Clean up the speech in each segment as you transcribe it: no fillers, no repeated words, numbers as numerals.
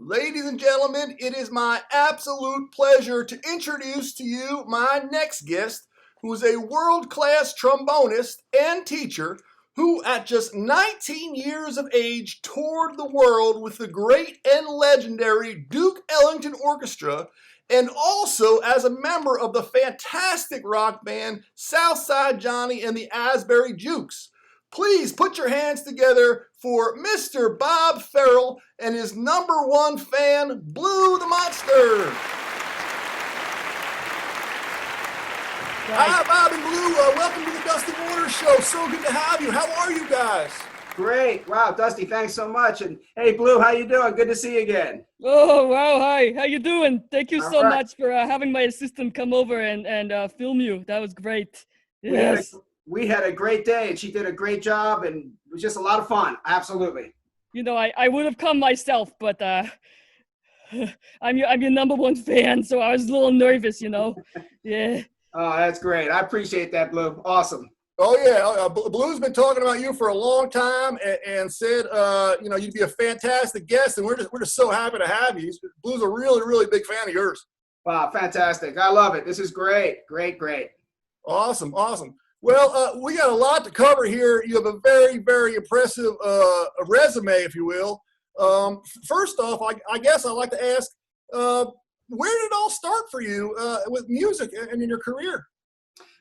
Ladies and gentlemen, it is my absolute pleasure to introduce to you my next guest, who is a world-class trombonist and teacher who, at just 19 years of age, toured the world with the great and legendary Duke Ellington Orchestra, and also as a member of the fantastic rock band Southside Johnny and the Asbury Jukes. Please put your hands together for Mr. Bob Ferrel and his number one fan, Blue the Monster. Hi, Bob and Blue. Welcome to the Dusty Waters Show. So good to have you. How are you guys? Great. Wow, Dusty, thanks so much. And hey, Blue, how you doing? Good to see you again. Oh, wow. Hi. How you doing? Thank you All so right. much for having my assistant come over and film you. That was great. Yes. We had a great day, and she did a great job, and it was just a lot of fun. Absolutely. You know, I would have come myself, but I'm your number one fan, so I was a little nervous, you know. Yeah. Oh, that's great. I appreciate that, Blue. Awesome. Oh, yeah. Blue's been talking about you for a long time and said, you'd be a fantastic guest, and we're just so happy to have you. Blue's a really, really big fan of yours. Wow, fantastic. I love it. This is great. Great. Awesome. Well, we got a lot to cover here. You have a very, very impressive resume, if you will. First off, I guess I'd like to ask, where did it all start for you with music and in your career?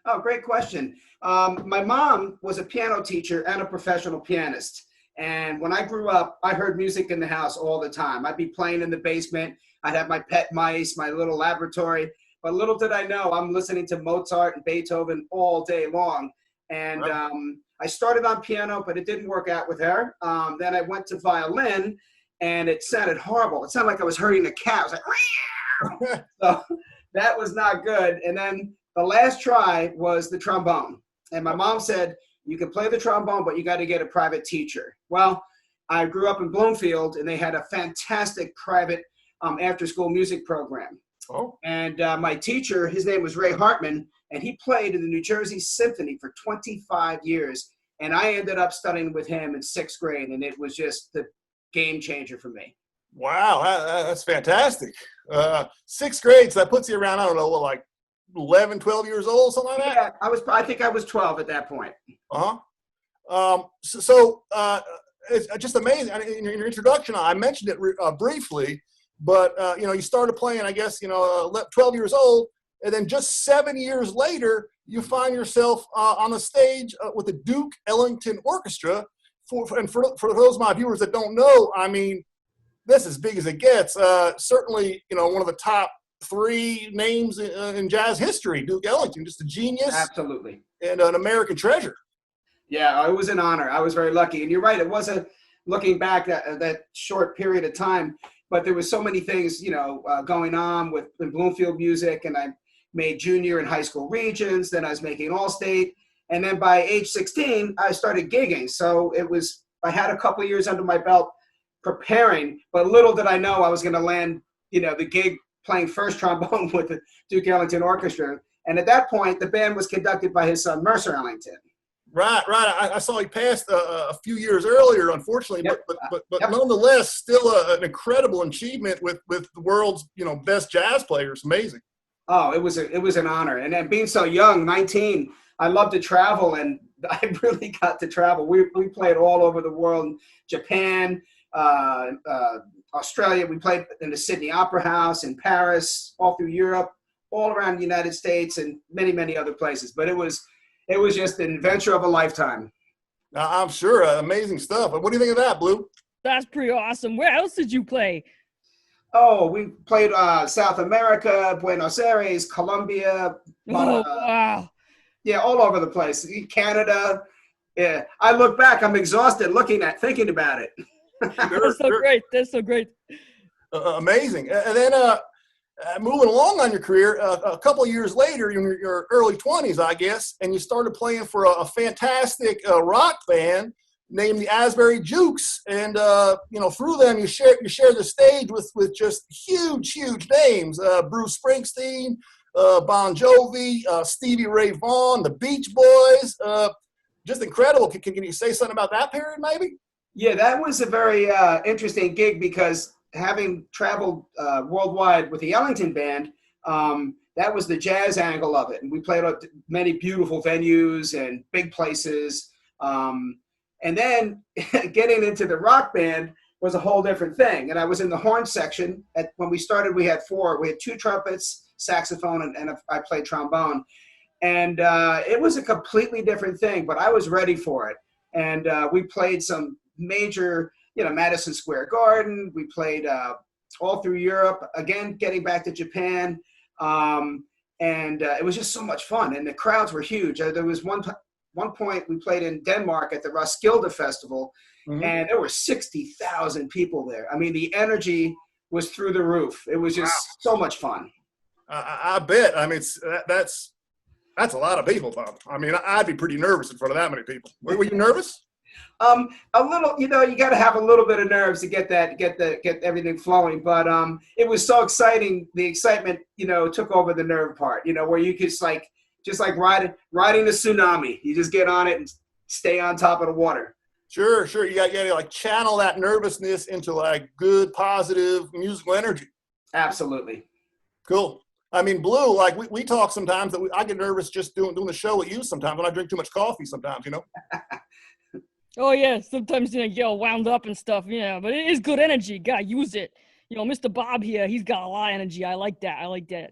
Oh, great question. My mom was a piano teacher and a professional pianist. And when I grew up, I heard music in the house all the time. I'd be playing in the basement. I'd have my pet mice, my little laboratory. But little did I know, I'm listening to Mozart and Beethoven all day long. And I started on piano, but it didn't work out with her. Then I went to violin, and it sounded horrible. It sounded like I was herding a cat. I was like, so that was not good. And then the last try was the trombone. And my mom said, you can play the trombone, but you got to get a private teacher. Well, I grew up in Bloomfield, and they had a fantastic private after-school music program. Oh. And my teacher, his name was Ray Hartman, and he played in the New Jersey Symphony for 25 years. And I ended up studying with him in 6th grade, and it was just the game changer for me. Wow, that's fantastic. 6th grade, so that puts you around, I don't know, like 11, 12 years old, something like that? Yeah, I think I was 12 at that point. It's just amazing. In your introduction, I mentioned it briefly, but you started playing, I guess, 12 years old, and then just 7 years later, you find yourself on the stage with the Duke Ellington Orchestra. For those of my viewers that don't know, I mean, this is as big as it gets. Certainly, one of the top 3 names in jazz history, Duke Ellington, just a genius. Absolutely. And an American treasure. Yeah, it was an honor. I was very lucky. And you're right, it wasn't, looking back at that short period of time, but there was so many things, going on with Bloomfield music, and I made junior and high school regions, then I was making All-State, and then by age 16, I started gigging. So I had a couple of years under my belt preparing, but little did I know I was going to land, the gig playing first trombone with the Duke Ellington Orchestra. And at that point, the band was conducted by his son, Mercer Ellington. Right. I saw he passed a few years earlier, unfortunately, Yep. but nonetheless, still an incredible achievement with the world's best jazz players. Amazing. Oh, it was an honor, and then being so young, 19, I love to travel, and I really got to travel. We played all over the world, Japan, Australia. We played in the Sydney Opera House, in Paris, all through Europe, all around the United States, and many, many other places. But it was just an adventure of a lifetime. I'm sure. Amazing stuff. What do you think of that, Blue? That's pretty awesome. Where else did you play? Oh, we played South America, Buenos Aires, Colombia. Wow. Yeah, all over the place. Canada. Yeah, I look back, I'm exhausted thinking about it. Great. That's so great. Amazing. And then moving along on your career, a couple of years later, in your early 20s, I guess, and you started playing for a fantastic rock band named the Asbury Jukes, and through them you share the stage with just huge names: Bruce Springsteen, Bon Jovi, Stevie Ray Vaughan, the Beach Boys. Just incredible. Can you say something about that period, maybe? Yeah, that was a very interesting gig because having traveled worldwide with the Ellington Band, that was the jazz angle of it. And we played at many beautiful venues and big places. And then getting into the rock band was a whole different thing. And I was in the horn section. When we started, we had four. We had two trumpets, saxophone, and I played trombone. And it was a completely different thing, but I was ready for it. And we played some major, Madison Square Garden. We played all through Europe, again, getting back to Japan. And it was just so much fun. And the crowds were huge. There was one point we played in Denmark at the Roskilde Festival, and there were 60,000 people there. I mean, the energy was through the roof. It was just so much fun. I bet. I mean, that's a lot of people, Bob. I mean, I'd be pretty nervous in front of that many people. Were you nervous? A little, you got to have a little bit of nerves to get everything flowing. But it was so exciting. The excitement, took over the nerve part. Where you could just like riding a tsunami. You just get on it and stay on top of the water. Sure. You got to like channel that nervousness into like good, positive musical energy. Absolutely. Cool. I mean, Blue, like we talk sometimes that I get nervous just doing the show with you sometimes when I drink too much coffee sometimes, Oh yeah, sometimes you get all wound up and stuff, but it is good energy. Gotta use it. Mr. Bob here, he's got a lot of energy. I like that.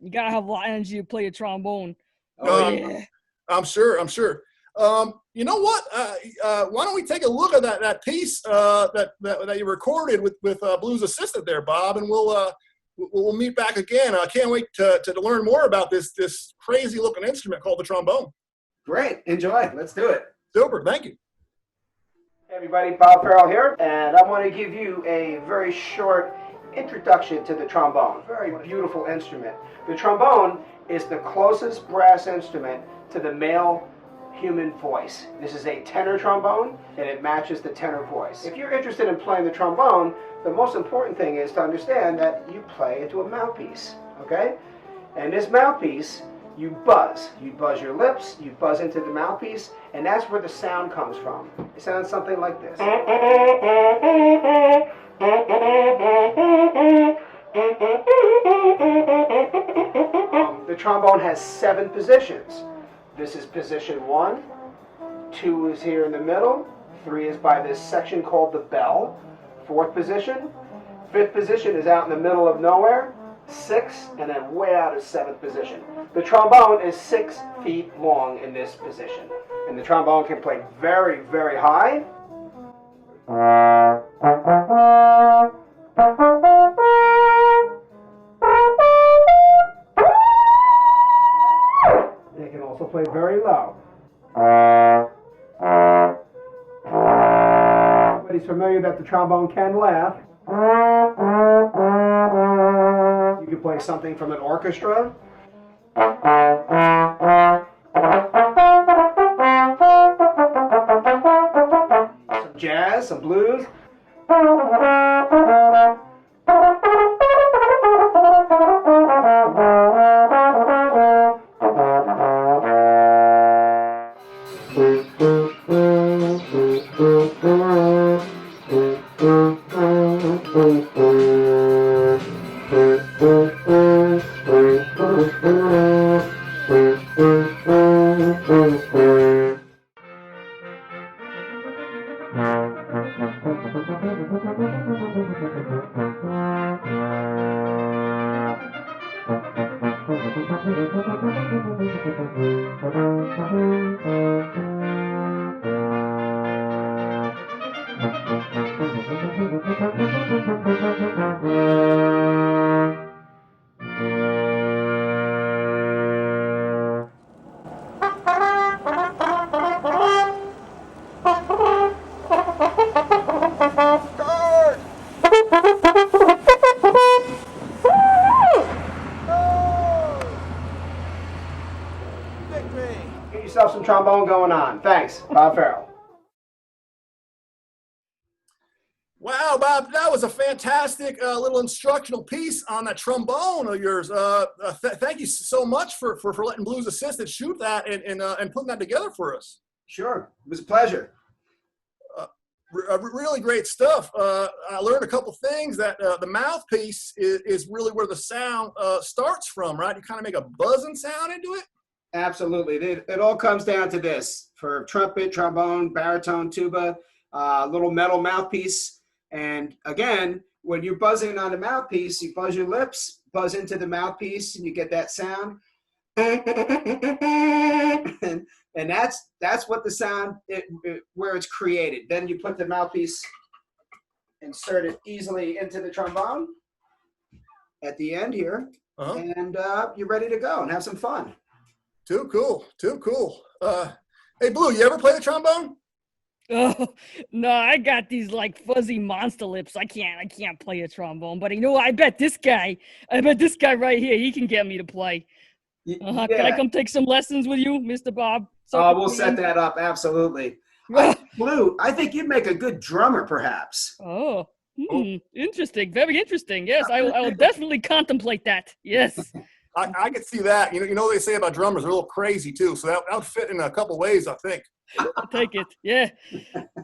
You gotta have a lot of energy to play a trombone. Oh yeah. I'm sure. You know what? Why don't we take a look at that piece that you recorded with Blue's assistant there, Bob, and we'll meet back again. I can't wait to learn more about this crazy looking instrument called the trombone. Great. Enjoy. Let's do it. Super. Thank you. Hey everybody, Bob Ferrel here, and I want to give you a very short introduction to the trombone. Very beautiful instrument. The trombone is the closest brass instrument to the male human voice. This is a tenor trombone, and it matches the tenor voice. If you're interested in playing the trombone, the most important thing is to understand that you play into a mouthpiece, okay? And this mouthpiece, you buzz. You buzz your lips, you buzz into the mouthpiece, and that's where the sound comes from. It sounds something like this. The trombone has 7 positions. This is position 1, 2 is here in the middle, 3 is by this section called the bell, 4th position, 5th position is out in the middle of nowhere, 6, and then way out is 7th position. The trombone is 6 feet long in this position. And the trombone can play very, very high. It can also play very low. Everybody's familiar that the trombone can laugh. You can play something from an orchestra. Some jazz, some blues. Get yourself some trombone going on. Thanks, Bob Ferrel. fantastic little instructional piece on that trombone of yours. Thank you so much for letting Blue's assistant shoot that and putting that together for us. Sure, it was a pleasure. Really great stuff. I learned a couple things that the mouthpiece is really where the sound starts from, right? You kind of make a buzzing sound into it. Absolutely. It all comes down to this. For trumpet, trombone, baritone, tuba, little metal mouthpiece. And again, when you're buzzing on the mouthpiece, you buzz your lips, buzz into the mouthpiece, and you get that sound. And that's what the sound, where it's created. Then you put the mouthpiece, insert it easily into the trombone at the end here, and you're ready to go and have some fun. Too cool. Hey, Blue, you ever play the trombone? Oh no, I got these like fuzzy monster lips. I can't play a trombone. But I bet this guy right here, he can get me to play. Yeah. Can I come take some lessons with you, Mr. Bob? We'll set that up. Absolutely. Blue, I think you'd make a good drummer, perhaps. Oh, interesting. Very interesting. Yes, I will definitely contemplate that. Yes. I could see that. You know what they say about drummers, they're a little crazy too. So that would fit in a couple ways, I think. I'll take it. Yeah.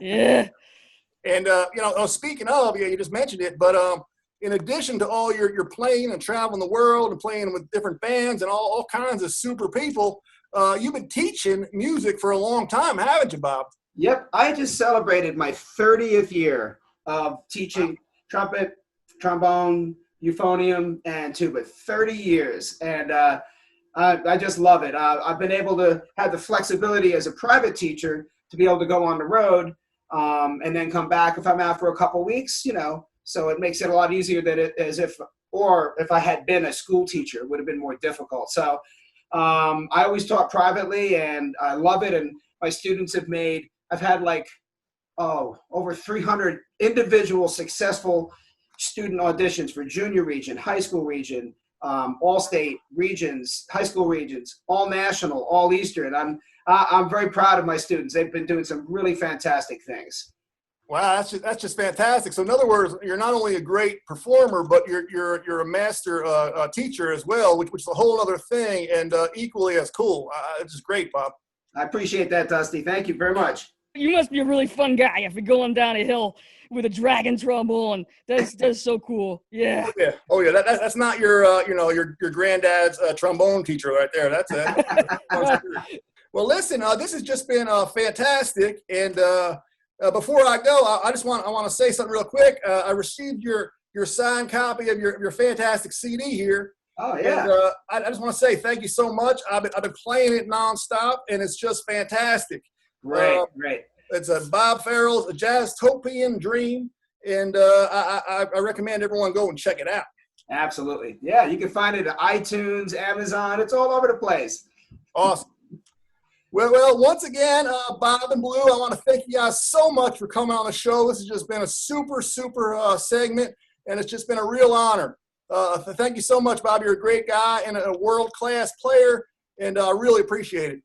Yeah. And speaking of, you just mentioned it, but in addition to all your playing and traveling the world and playing with different bands and all kinds of super people, you've been teaching music for a long time, haven't you, Bob? Yep. I just celebrated my 30th year of teaching trumpet, trombone, euphonium, and tuba. 30 years. And I just love it. I've been able to have the flexibility as a private teacher to be able to go on the road and then come back if I'm out for a couple weeks, so it makes it a lot easier than if I had been a school teacher, it would have been more difficult. So I always taught privately and I love it. And my students I've had over 300 individual successful student auditions for junior region, high school region, all state regions, high school regions, all national, all Eastern. I'm very proud of my students. They've been doing some really fantastic things. Wow, that's just fantastic. So in other words, you're not only a great performer, but you're a master teacher as well, which is a whole other thing and equally as cool. It's just great, Bob. I appreciate that, Dusty. Thank you very much. You must be a really fun guy if you're going down a hill with a dragon trombone. That's so cool. Yeah. Oh yeah. That's not your your granddad's trombone teacher right there. That's it. Well, listen. This has just been fantastic. And before I go, I want to say something real quick. I received your signed copy of your fantastic CD here. Oh yeah. And I just want to say thank you so much. I've been playing it nonstop, and it's just fantastic. Great. It's a Bob Ferrell's A Jazz-Topian Dream, and I recommend everyone go and check it out. Absolutely. Yeah, you can find it at iTunes, Amazon. It's all over the place. Awesome. Well, once again, Bob and Blue, I want to thank you guys so much for coming on the show. This has just been a super segment, and it's just been a real honor. Thank you so much, Bob. You're a great guy and a world-class player, and I really appreciate it.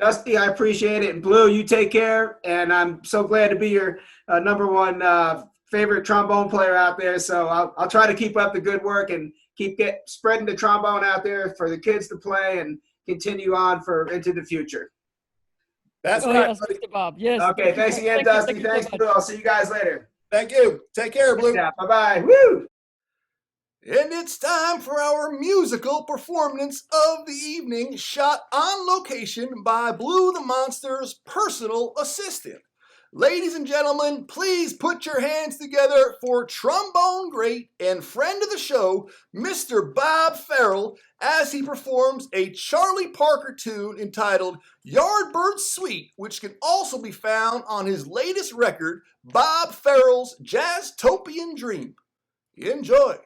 Dusty, I appreciate it. And Blue, you take care. And I'm so glad to be your number one favorite trombone player out there. So I'll try to keep up the good work and keep spreading the trombone out there for the kids to play and continue on into the future. That's right, yes, Mr. Bob. Yes. Okay, thanks again, Dusty. Thanks, Blue. I'll see you guys later. Thank you. Take care, Blue. Yeah, bye-bye. Woo! And it's time for our musical performance of the evening, shot on location by Blue the Monster's personal assistant. Ladies and gentlemen, please put your hands together for trombone great and friend of the show, Mr. Bob Ferrel, as he performs a Charlie Parker tune entitled Yardbird Suite, which can also be found on his latest record, Bob Ferrell's Jazz-Topian Dream. Enjoy.